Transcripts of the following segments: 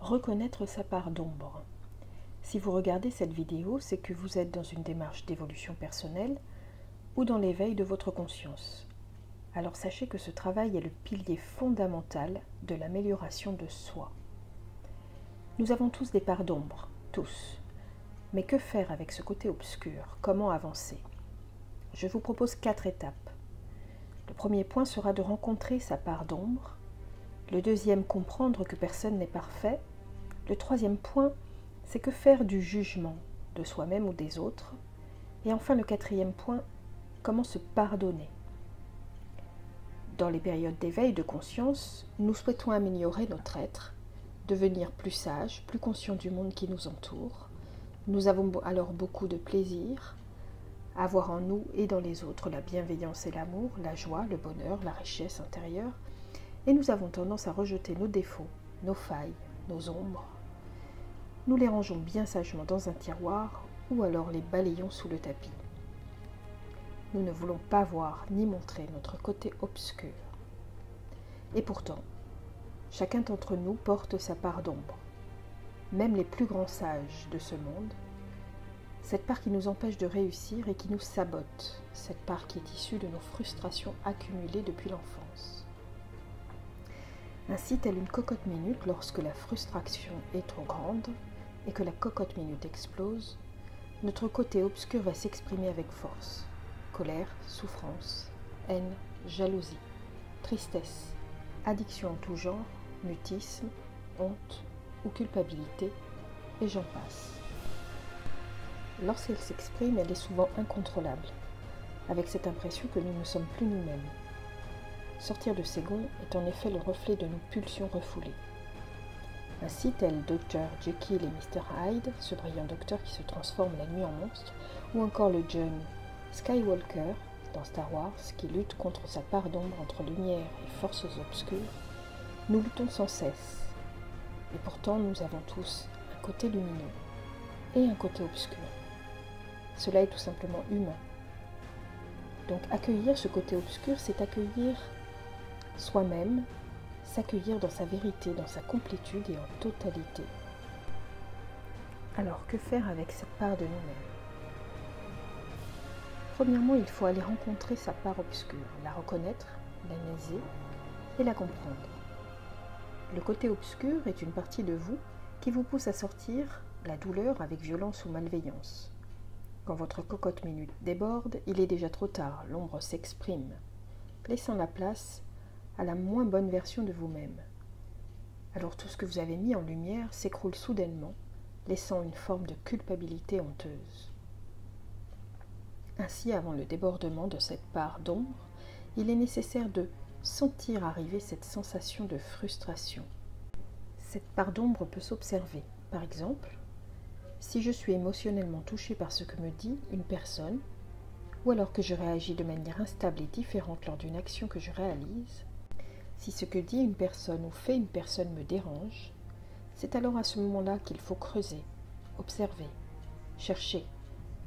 Reconnaître sa part d'ombre. Si vous regardez cette vidéo, c'est que vous êtes dans une démarche d'évolution personnelle ou dans l'éveil de votre conscience. Alors sachez que ce travail est le pilier fondamental de l'amélioration de soi. Nous avons tous des parts d'ombre, tous. Mais que faire avec ce côté obscur? Comment avancer? Je vous propose 4 étapes. Le premier point sera de rencontrer sa part d'ombre. Le deuxième, comprendre que personne n'est parfait. Le troisième point, c'est que faire du jugement de soi-même ou des autres. Et enfin, le quatrième point, comment se pardonner. Dans les périodes d'éveil de conscience, nous souhaitons améliorer notre être, devenir plus sage, plus conscient du monde qui nous entoure. Nous avons alors beaucoup de plaisir à voir en nous et dans les autres la bienveillance et l'amour, la joie, le bonheur, la richesse intérieure. Et nous avons tendance à rejeter nos défauts, nos failles, nos ombres. Nous les rangeons bien sagement dans un tiroir ou alors les balayons sous le tapis. Nous ne voulons pas voir ni montrer notre côté obscur. Et pourtant, chacun d'entre nous porte sa part d'ombre. Même les plus grands sages de ce monde, cette part qui nous empêche de réussir et qui nous sabote, cette part qui est issue de nos frustrations accumulées depuis l'enfance. Ainsi, telle une cocotte minute, lorsque la frustration est trop grande et que la cocotte minute explose, notre côté obscur va s'exprimer avec force. Colère, souffrance, haine, jalousie, tristesse, addiction en tout genre, mutisme, honte ou culpabilité, et j'en passe. Lorsqu'elle s'exprime, elle est souvent incontrôlable, avec cette impression que nous ne sommes plus nous-mêmes. Sortir de ces gonds est en effet le reflet de nos pulsions refoulées. Ainsi, tel Dr Jekyll et Mr Hyde, ce brillant docteur qui se transforme la nuit en monstre, ou encore le jeune Skywalker dans Star Wars qui lutte contre sa part d'ombre entre lumière et forces obscures, nous luttons sans cesse. Et pourtant, nous avons tous un côté lumineux et un côté obscur. Cela est tout simplement humain. Donc accueillir ce côté obscur, c'est accueillir soi-même, s'accueillir dans sa vérité, dans sa complétude et en totalité. Alors, que faire avec cette part de nous-mêmes? Premièrement, il faut aller rencontrer sa part obscure, la reconnaître, l'analyser et la comprendre. Le côté obscur est une partie de vous qui vous pousse à sortir la douleur avec violence ou malveillance. Quand votre cocotte minute déborde, il est déjà trop tard, l'ombre s'exprime, laissant la place à la moins bonne version de vous-même. Alors tout ce que vous avez mis en lumière s'écroule soudainement, laissant une forme de culpabilité honteuse. Ainsi, avant le débordement de cette part d'ombre, il est nécessaire de sentir arriver cette sensation de frustration. Cette part d'ombre peut s'observer. Par exemple, si je suis émotionnellement touchée par ce que me dit une personne, ou alors que je réagis de manière instable et différente lors d'une action que je réalise, si ce que dit une personne ou fait une personne me dérange, c'est alors à ce moment-là qu'il faut creuser, observer, chercher,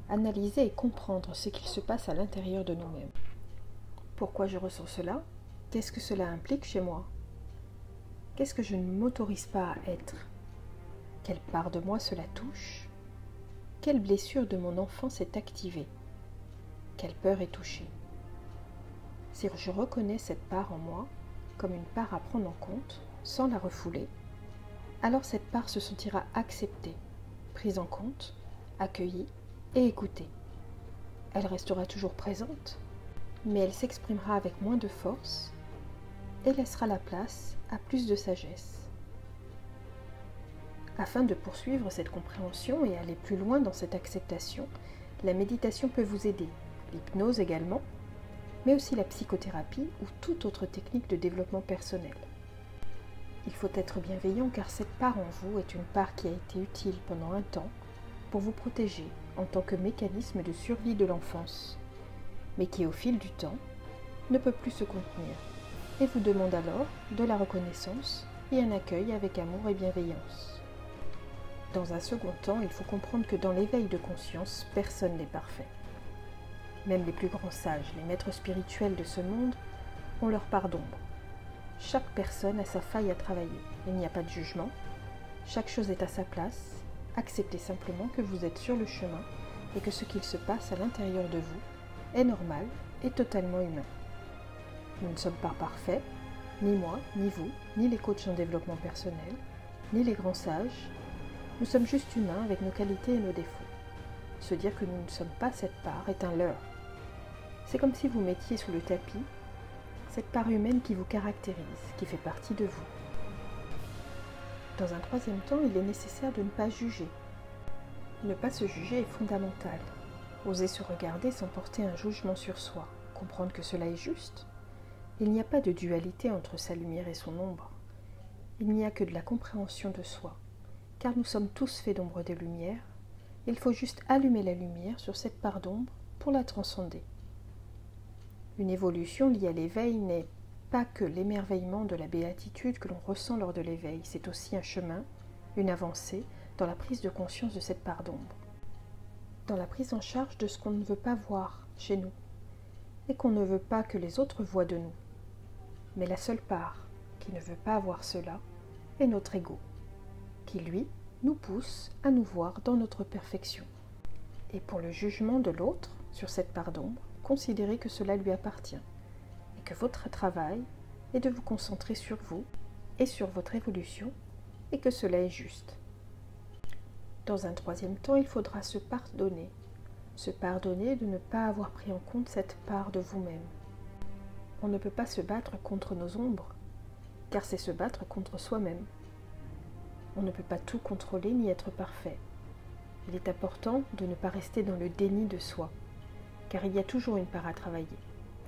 analyser et comprendre ce qu'il se passe à l'intérieur de nous-mêmes. Pourquoi je ressens cela? Qu'est-ce que cela implique chez moi? Qu'est-ce que je ne m'autorise pas à être? Quelle part de moi cela touche? Quelle blessure de mon enfance est activée? Quelle peur est touchée? Si je reconnais cette part en moi comme une part à prendre en compte, sans la refouler, alors cette part se sentira acceptée, prise en compte, accueillie et écoutée. Elle restera toujours présente, mais elle s'exprimera avec moins de force et laissera la place à plus de sagesse. Afin de poursuivre cette compréhension et aller plus loin dans cette acceptation, la méditation peut vous aider, l'hypnose également, mais aussi la psychothérapie ou toute autre technique de développement personnel. Il faut être bienveillant car cette part en vous est une part qui a été utile pendant un temps pour vous protéger en tant que mécanisme de survie de l'enfance, mais qui au fil du temps ne peut plus se contenir et vous demande alors de la reconnaissance et un accueil avec amour et bienveillance. Dans un second temps, il faut comprendre que dans l'éveil de conscience, personne n'est parfait. Même les plus grands sages, les maîtres spirituels de ce monde, ont leur part d'ombre. Chaque personne a sa faille à travailler. Il n'y a pas de jugement. Chaque chose est à sa place. Acceptez simplement que vous êtes sur le chemin et que ce qu'il se passe à l'intérieur de vous est normal et totalement humain. Nous ne sommes pas parfaits, ni moi, ni vous, ni les coachs en développement personnel, ni les grands sages. Nous sommes juste humains avec nos qualités et nos défauts. Se dire que nous ne sommes pas cette part est un leurre. C'est comme si vous mettiez sous le tapis cette part humaine qui vous caractérise, qui fait partie de vous. Dans un troisième temps, il est nécessaire de ne pas juger. Ne pas se juger est fondamental. Oser se regarder sans porter un jugement sur soi, comprendre que cela est juste. Il n'y a pas de dualité entre sa lumière et son ombre. Il n'y a que de la compréhension de soi, car nous sommes tous faits d'ombre et de lumière. Il faut juste allumer la lumière sur cette part d'ombre pour la transcender. Une évolution liée à l'éveil n'est pas que l'émerveillement de la béatitude que l'on ressent lors de l'éveil, c'est aussi un chemin, une avancée dans la prise de conscience de cette part d'ombre, dans la prise en charge de ce qu'on ne veut pas voir chez nous et qu'on ne veut pas que les autres voient de nous. Mais la seule part qui ne veut pas voir cela est notre ego, qui lui nous pousse à nous voir dans notre perfection. Et pour le jugement de l'autre sur cette part d'ombre, considérez que cela lui appartient et que votre travail est de vous concentrer sur vous et sur votre évolution et que cela est juste. Dans un troisième temps, il faudra se pardonner de ne pas avoir pris en compte cette part de vous-même. On ne peut pas se battre contre nos ombres, car c'est se battre contre soi-même. On ne peut pas tout contrôler ni être parfait. Il est important de ne pas rester dans le déni de soi, car il y a toujours une part à travailler,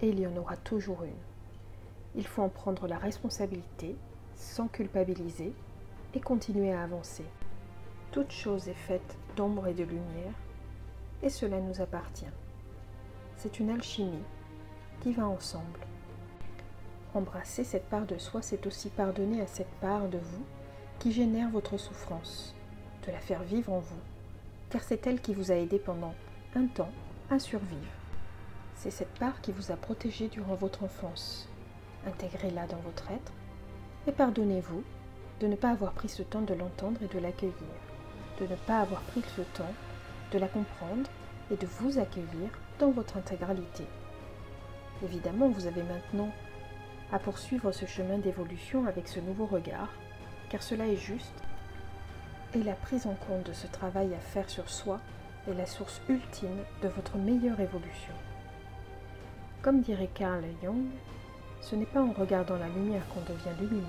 et il y en aura toujours une. Il faut en prendre la responsabilité, sans culpabiliser, et continuer à avancer. Toute chose est faite d'ombre et de lumière, et cela nous appartient. C'est une alchimie qui va ensemble. Embrasser cette part de soi, c'est aussi pardonner à cette part de vous qui génère votre souffrance, de la faire vivre en vous, car c'est elle qui vous a aidé pendant un temps à survivre. C'est cette part qui vous a protégé durant votre enfance. Intégrez-la dans votre être et pardonnez-vous de ne pas avoir pris ce temps de l'entendre et de l'accueillir, de ne pas avoir pris ce temps de la comprendre et de vous accueillir dans votre intégralité. Évidemment, vous avez maintenant à poursuivre ce chemin d'évolution avec ce nouveau regard, car cela est juste, et la prise en compte de ce travail à faire sur soi est la source ultime de votre meilleure évolution. Comme dirait Carl Jung, ce n'est pas en regardant la lumière qu'on devient lumineux,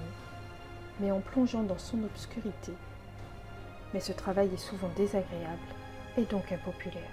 mais en plongeant dans son obscurité. Mais ce travail est souvent désagréable et donc impopulaire.